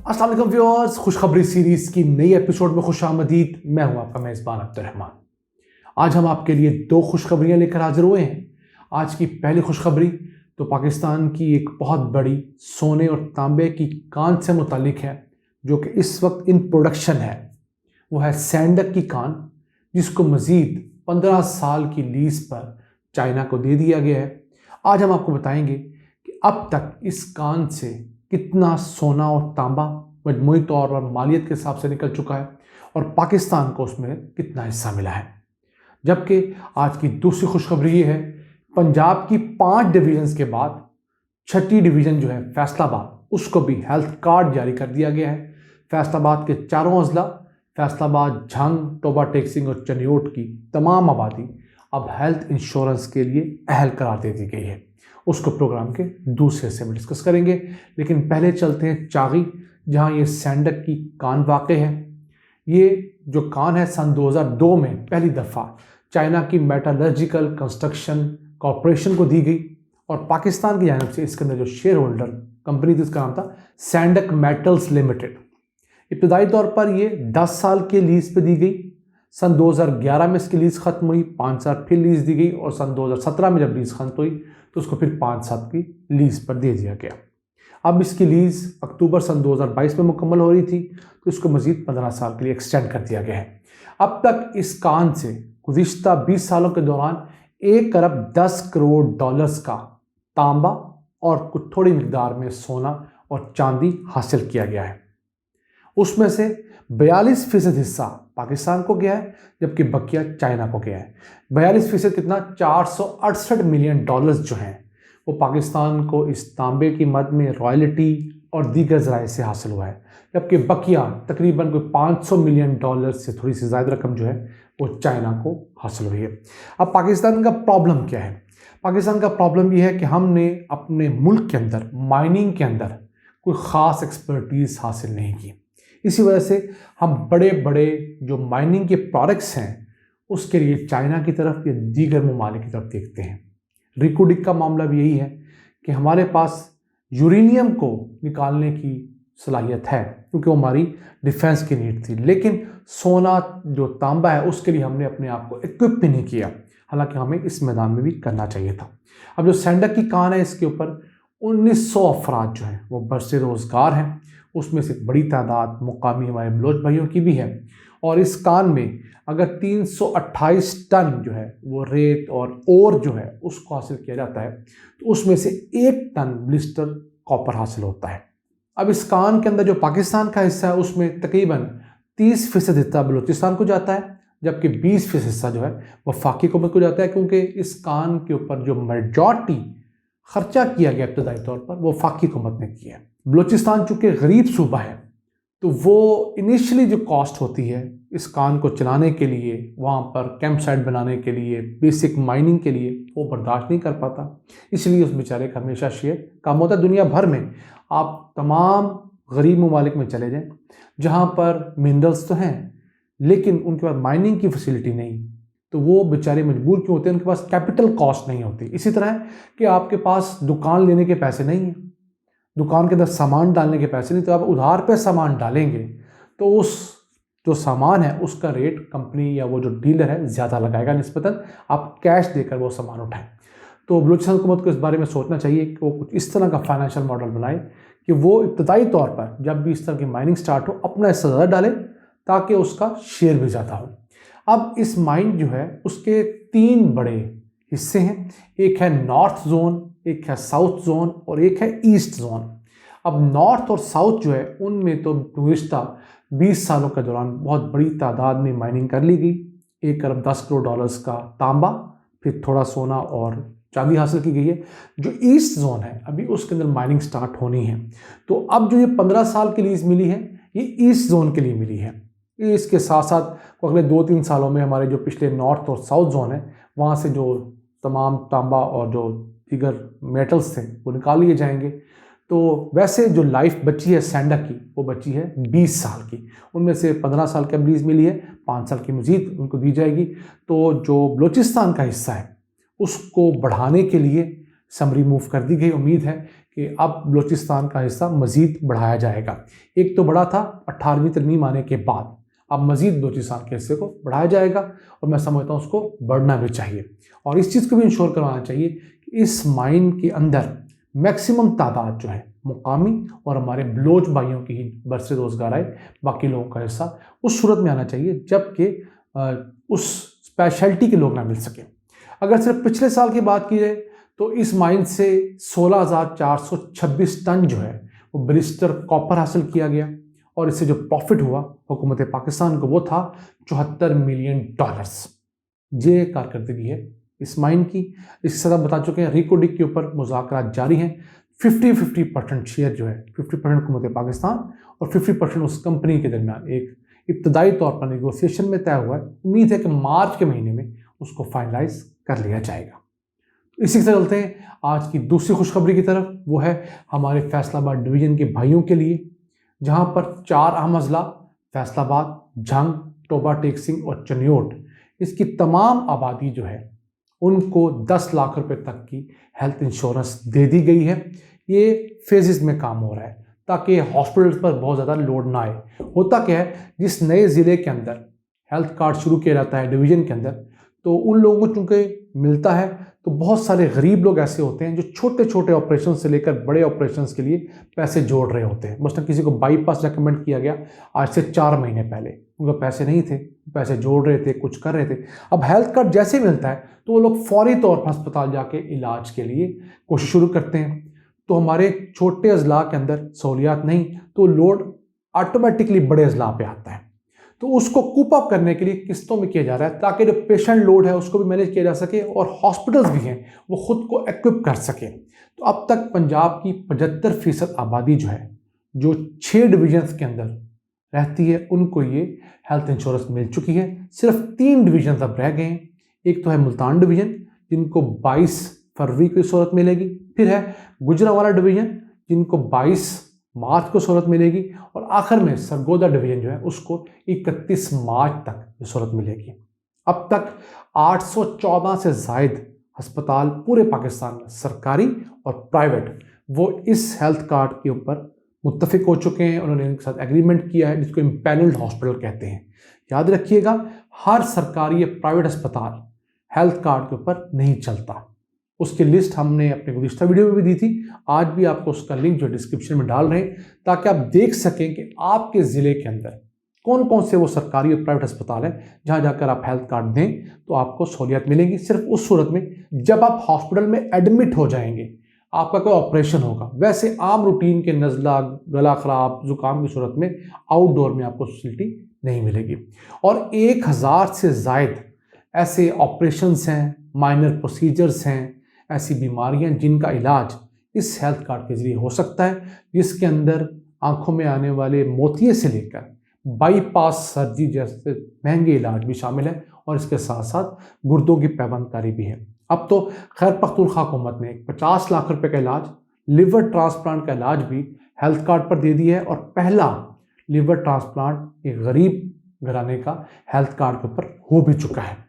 अस्सलाम वालेकुम व्यूअर्स, खुशखबरी सीरीज की नई एपिसोड में खुशामदीद। मैं हूं आपका मेज़बान अब्दुर्रहमान। आज हम आपके लिए दो खुशखबरियां लेकर हाजिर हुए हैं। आज की पहली खुशखबरी तो पाकिस्तान की एक बहुत बड़ी सोने और तांबे की कान से मुतालिक है, जो कि इस वक्त इन प्रोडक्शन है। वो है सैंडक की कान, जिसको मज़ीद 15 साल की लीज पर चाइना को दे दिया गया है। आज हम आपको बताएंगे कि अब तक इस कान से कितना सोना और तांबा मजमूई तौर पर मालियत के हिसाब से निकल चुका है और पाकिस्तान को उसमें कितना हिस्सा मिला है। जबकि आज की दूसरी खुशखबरी ये है, पंजाब की 5 डिवीजन्स के बाद छठी डिवीज़न जो है फैसलाबाद, उसको भी हेल्थ कार्ड जारी कर दिया गया है। फैसलाबाद के चारों अजला, फैसलाबाद, झंग, टोबा टेक्सिंग और चनियोट की तमाम आबादी अब हेल्थ इंश्योरेंस के लिए अहल करार दे दी गई है। उसको प्रोग्राम के दूसरे हिस्से में डिस्कस करेंगे, लेकिन पहले चलते हैं चागी, जहां ये सैंडक की कान वाक़ है। ये जो कान है सन 2002 में पहली दफ़ा चाइना की मेटालर्जिकल कंस्ट्रक्शन कॉरपोरेशन को दी गई और पाकिस्तान की जानिब से इसके अंदर जो शेयर होल्डर कंपनी थी, उसका नाम था सैंडक मेटल्स लिमिटेड। इब्तदाई तौर पर ये 10 साल के लीज पे दी गई। सन 2011 में इसकी लीज ख़त्म हुई, 5 साल फिर लीज दी गई और सन 2017 में जब लीज खत्म हुई तो उसको फिर 5 साल की लीज पर दे दिया गया। अब इसकी लीज अक्टूबर सन 2022 में मुकम्मल हो रही थी, तो इसको मज़ीद 15 साल के लिए एक्सटेंड कर दिया गया है। अब तक इस कान से गुज़िश्ता 20 सालों के दौरान 1 अरब 10 करोड़ डॉलर्स का तांबा और कुछ थोड़ी मिकदार में सोना और चांदी हासिल किया गया है। उसमें से 42% हिस्सा पाकिस्तान को गया है, जबकि बकिया चाइना को गया है। 42% कितना, 468 मिलियन डॉलर्स जो हैं वो पाकिस्तान को इस तांबे की मद में रॉयल्टी और दीगर ज़राए से हासिल हुआ है, जबकि बकिया तकरीबन कोई 500 मिलियन डॉलर से थोड़ी सी ज़्यादा रकम जो है वो चाइना को हासिल हुई है। अब पाकिस्तान का प्रॉब्लम क्या है? पाकिस्तान का प्रॉब्लम यह है कि हमने अपने मुल्क के अंदर माइनिंग के अंदर कोई ख़ास एक्सपर्टीज़ हासिल नहीं की। इसी वजह से हम बड़े बड़े जो माइनिंग के प्रोडक्ट्स हैं उसके लिए चाइना की तरफ या दीगर ममालिक की तरफ देखते हैं। रिकोडिक का मामला भी यही है कि हमारे पास यूरेनियम को निकालने की सलाहियत है, क्योंकि वो हमारी डिफेंस की नीड थी, लेकिन सोना जो तांबा है उसके लिए हमने अपने आप को इक्विप भी नहीं किया, हालांकि हमें इस मैदान में भी करना चाहिए था। अब जो सैंडक की कान है, इसके ऊपर 1900 अफराद जो हैं वो बरसे रोज़गार हैं। उसमें से बड़ी तादाद मुकामी हमारे बलोच भाइयों की भी है और इस कान में अगर 328 टन जो है वो रेत और जो है उसको हासिल किया जाता है, तो उसमें से 1 टन ब्लिस्टर कॉपर हासिल होता है। अब इस कान के अंदर जो पाकिस्तान का हिस्सा है उसमें तकरीबन 30% हिस्सा बलूचिस्तान को जाता है, जबकि 20% हिस्सा जो है वफाकी हुकूमत को जाता है, क्योंकि इस कान के ऊपर जो मेजॉरिटी खर्चा किया गया इब्तदाई तौर पर वो वफाकी हुकूमत ने किया है। बलूचिस्तान चूँकि गरीब सूबा है, तो वो इनिशियली जो कॉस्ट होती है इस कान को चलाने के लिए, वहाँ पर कैंप साइट बनाने के लिए, बेसिक माइनिंग के लिए, वो बर्दाश्त नहीं कर पाता। इसलिए उस बेचारे का हमेशा शेयर कम होता है। दुनिया भर में आप तमाम गरीब ममालिक में चले जाएं जहाँ पर मिनरल्स तो हैं लेकिन उनके पास माइनिंग की फैसिलिटी नहीं, तो वो बेचारे मजबूर क्यों होते हैं? उनके पास कैपिटल कॉस्ट नहीं होती। इसी तरह है कि आपके पास दुकान लेने के पैसे नहीं हैं, दुकान के अंदर सामान डालने के पैसे नहीं, तो आप उधार पे सामान डालेंगे तो उस जो सामान है उसका रेट कंपनी या वो जो डीलर है ज़्यादा लगाएगा निस्बतन आप कैश देकर वो सामान उठाएं। तो बलूचिस्तान हुकूमत को इस बारे में सोचना चाहिए कि वो कुछ इस तरह का फाइनेंशियल मॉडल बनाए कि वो इब्तदाई तौर पर जब भी इस तरह की माइनिंग स्टार्ट हो अपना हिस्सा ज़्यादा डाले ताकि उसका शेयर भी ज़्यादा हो। अब इस माइन जो है उसके 3 बड़े हिस्से हैं, एक है नॉर्थ जोन, एक है साउथ जोन और एक है ईस्ट जोन। अब नॉर्थ और साउथ जो है उनमें तो गुज़िश्ता 20 सालों के दौरान बहुत बड़ी तादाद में माइनिंग कर ली गई। 1 अरब 10 करोड़ डॉलर्स का तांबा, फिर थोड़ा सोना और चांदी हासिल की गई है। जो ईस्ट जोन है अभी उसके अंदर माइनिंग स्टार्ट होनी है, तो अब जो ये 15 साल की लीज मिली है ये ईस्ट जोन के लिए मिली है। इसके साथ साथ अगले 2-3 सालों में हमारे जो पिछले नॉर्थ और साउथ जोन है वहाँ से जो तमाम तांबा और जो दीगर मेटल्स थे वो निकाल लिए जाएंगे। तो वैसे जो लाइफ बची है सैंडक की वो बची है 20 साल की, उनमें से 15 साल की लीज मिली है, 5 साल की मजीद उनको दी जाएगी। तो जो बलूचिस्तान का हिस्सा है उसको बढ़ाने के लिए समरी मूव कर दी गई। उम्मीद है कि अब बलूचिस्तान का हिस्सा मज़ीद बढ़ाया जाएगा। एक तो बड़ा था 18वीं तरमीम आने के बाद, अब मज़ीद बलूचिस्तान के हिस्से को बढ़ाया जाएगा और मैं समझता हूँ उसको बढ़ना भी चाहिए। और इस चीज़ को भी इंश्योर करवाना चाहिए कि इस माइन के अंदर मैक्सिमम तादाद जो है मुकामी और हमारे बलोच भाइयों की ही बरसे रोज़गार आए, बाकी लोगों का हिस्सा उस सूरत में आना चाहिए जबकि उस स्पेशलिटी के लोग ना मिल सके। अगर सिर्फ पिछले साल की बात की जाए तो इस माइन से 16,426 टन जो है वो ब्रिस्टर कॉपर हासिल किया गया और इससे जो प्रॉफिट हुआ हुकूमत पाकिस्तान को वो था $74 मिलियन। ये कारकर्दगी है इस माइन की। इसके साथ आप बता चुके हैं रिकोडिक के ऊपर मुज़ाकरात जारी हैं। 50-50% शेयर जो है 50% हुकूमत पाकिस्तान और 50% उस कंपनी के दरमियान एक इब्तदाई तौर पर नेगोशिएशन में तय हुआ है। उम्मीद है कि मार्च के महीने में उसको फाइनलाइज कर लिया जाएगा। इसी के साथ चलते हैं आज की दूसरी खुशखबरी की तरफ। वो है हमारे फैसलाबाद डिवीज़न के भाइयों के लिए, जहां पर 4 अहम अजला फैसलाबाद, झंग, टोबा टेक सिंह और चनियोट, इसकी तमाम आबादी जो है उनको 10 लाख रुपए तक की हेल्थ इंश्योरेंस दे दी गई है। ये फेजेस में काम हो रहा है ताकि हॉस्पिटल्स पर बहुत ज़्यादा लोड ना आए। होता क्या है, जिस नए ज़िले के अंदर हेल्थ कार्ड शुरू किया जाता है डिवीज़न के अंदर, तो उन लोगों को चूँकि मिलता है तो बहुत सारे गरीब लोग ऐसे होते हैं जो छोटे छोटे ऑपरेशन से लेकर बड़े ऑपरेशन के लिए पैसे जोड़ रहे होते हैं। मसलन किसी को बाईपास रेकमेंड किया गया आज से 4 महीने पहले, उनके पैसे नहीं थे, पैसे जोड़ रहे थे, कुछ कर रहे थे। अब हेल्थ कार्ड जैसे मिलता है तो वो लोग फौरी तौर पर अस्पताल जाके इलाज के लिए कोशिश शुरू करते हैं। तो हमारे छोटे अजला के अंदर सहूलियात नहीं, तो लोड ऑटोमेटिकली बड़े अजला पे आता है। तो उसको कूप अप करने के लिए किस्तों में किया जा रहा है ताकि जो पेशेंट लोड है उसको भी मैनेज किया जा सके और हॉस्पिटल्स भी हैं वो खुद को इक्विप कर सके। तो अब तक पंजाब की 75% आबादी जो है, जो 6 डिवीजन्स के अंदर रहती है, उनको ये हेल्थ इंश्योरेंस मिल चुकी है। सिर्फ 3 डिवीजन अब रह गए हैं। एक तो है मुल्तान डिवीजन जिनको 22 फरवरी को सहूलत मिलेगी, फिर है गुजरांवाला डिवीजन जिनको 22 मार्च को सहूलत मिलेगी, और आखिर में सरगोदा डिवीजन जो है उसको 31 मार्च तक सहूलत मिलेगी। अब तक 814 से जायद अस्पताल पूरे पाकिस्तान में सरकारी और प्राइवेट वो इस हेल्थ कार्ड के ऊपर मुत्तफिक हो चुके हैं। उन्होंने इनके साथ एग्रीमेंट किया है जिसको इम्पैनल्ड हॉस्पिटल कहते हैं। याद रखिएगा, हर सरकारी या प्राइवेट अस्पताल हेल्थ कार्ड के ऊपर नहीं चलता। उसकी लिस्ट हमने अपने गुज़िश्ता वीडियो में भी दी थी, आज भी आपको उसका लिंक जो डिस्क्रिप्शन में डाल रहे हैं ताकि आप देख सकें कि आपके ज़िले के अंदर कौन कौन से वो सरकारी और प्राइवेट अस्पताल हैं जहां जाकर आप हेल्थ कार्ड दें तो आपको सहूलियत मिलेंगी। सिर्फ उस सूरत में जब आप हॉस्पिटल में एडमिट हो जाएंगे, आपका कोई ऑपरेशन होगा। वैसे आम रूटीन के नज़ला, गला ख़राब, ज़ुकाम की सूरत में आउटडोर में आपको फैसिलिटी नहीं मिलेगी। और 1000 से ज़ायद ऐसे ऑपरेशंस हैं, माइनर प्रोसीजर्स हैं, ऐसी बीमारियां जिनका इलाज इस हेल्थ कार्ड के जरिए हो सकता है, जिसके अंदर आंखों में आने वाले मोतिये से लेकर बाईपास सर्जरी जैसे महंगे इलाज भी शामिल है और इसके साथ साथ गुर्दों की पैबंदकारी भी है। अब तो खैर पख्तूनख्वा हुकूमत ने 50 लाख रुपए का इलाज, लिवर ट्रांसप्लांट का इलाज भी हेल्थ कार्ड पर दे दिया है और पहला लिवर ट्रांसप्लांट एक गरीब घराने का हेल्थ कार्ड के ऊपर हो भी चुका है।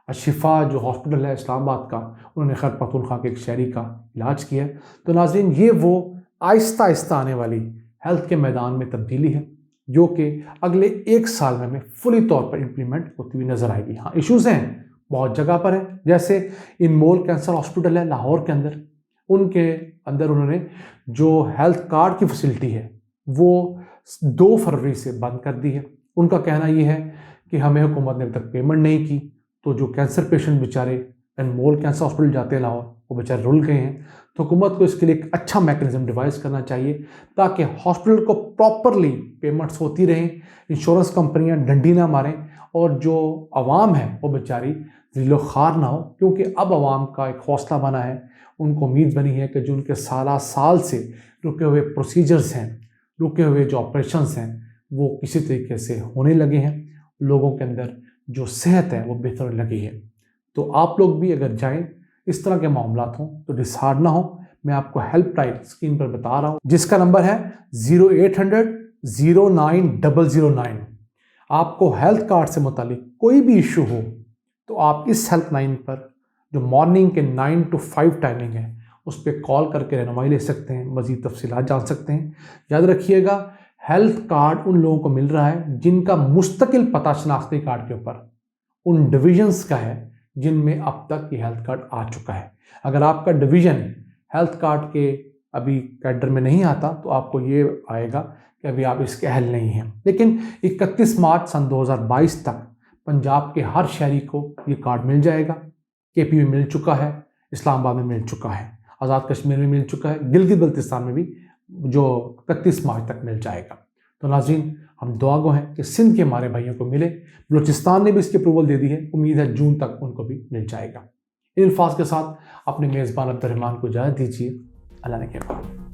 शिफा जो हॉस्पिटल है इस्लामाबाद का, उन्होंने खैर पख्तूनख्वा के एक शहरी का इलाज किया। तो नाज़रीन, ये वो आहिस्ता आहिस्ता आने वाली हेल्थ के मैदान में तब्दीली है जो कि अगले 1 साल में हमें फुली तौर पर इम्प्लीमेंट होती हुई नज़र आएगी। हाँ, इश्यूज़ हैं, बहुत जगह पर है, जैसे इनमोल कैंसर हॉस्पिटल है लाहौर के अंदर, उनके अंदर उन्होंने जो हेल्थ कार्ड की फैसिलिटी है वो 2 फरवरी से बंद कर दी है। उनका कहना ये है कि हमें हुकूमत ने अभी तक पेमेंट नहीं की, तो जो कैंसर पेशेंट बेचारे अनमोल कैंसर हॉस्पिटल जाते हैं लाहौर, वो बेचारे रुल गए हैं। तो हुकूमत को इसके लिए एक अच्छा मैकेनिज्म डिवाइस करना चाहिए ताकि हॉस्पिटल को प्रॉपरली पेमेंट्स होती रहें, इंश्योरेंस कंपनियां डंडी ना मारें और जो आवाम है वो बेचारी ज़िलो ख़ार ना हो। क्योंकि अब आवाम का एक हौसला बना है, उनको उम्मीद बनी है कि जो उनके साल से रुके हुए प्रोसीजर्स हैं, रुके हुए जो ऑपरेशंस हैं, वो किसी तरीके से होने लगे हैं। लोगों के अंदर जो सेहत है वो बेहतर होने लगी है। तो आप लोग भी अगर जाएं, इस तरह के मामलात हों तो डिसहार्ड ना हो। मैं आपको हेल्पलाइन स्क्रीन पर बता रहा हूं जिसका नंबर है 0800 09009। आपको हेल्थ कार्ड से मुतालिक कोई भी इशू हो तो आप इस हेल्पलाइन पर, जो मॉर्निंग के 9 to 5 टाइमिंग है, उस पर कॉल करके रहनुमाई ले सकते हैं, मज़ीद तफसीलात जान सकते हैं। याद रखिएगा, हेल्थ कार्ड उन लोगों को मिल रहा है जिनका मुस्तकिल पता शनाख्ती कार्ड के ऊपर उन डिविजन्स का है जिनमें अब तक ये हेल्थ कार्ड आ चुका है। अगर आपका डिवीज़न हेल्थ कार्ड के अभी कैडर में नहीं आता तो आपको ये आएगा कि अभी आप इसके अहल नहीं हैं। लेकिन 31 मार्च सन 2022 तक पंजाब के हर शहरी को ये कार्ड मिल जाएगा। KP में मिल चुका है, इस्लामाबाद में मिल चुका है, आज़ाद कश्मीर में मिल चुका है, गिलगित बल्तिस्तान में भी जो 31 मार्च तक मिल जाएगा। तो नाज़रीन, हम दुआ गो हैं कि सिंध के हमारे भाइयों को मिले। बलूचिस्तान ने भी इसकी अप्रूवल दे दी है, उम्मीद है जून तक उनको भी मिल जाएगा। इन अल्फाज के साथ अपने मेज़बान अब्दुर्रहमान को इजाज़त दीजिए। अल्लाह ने के बाद।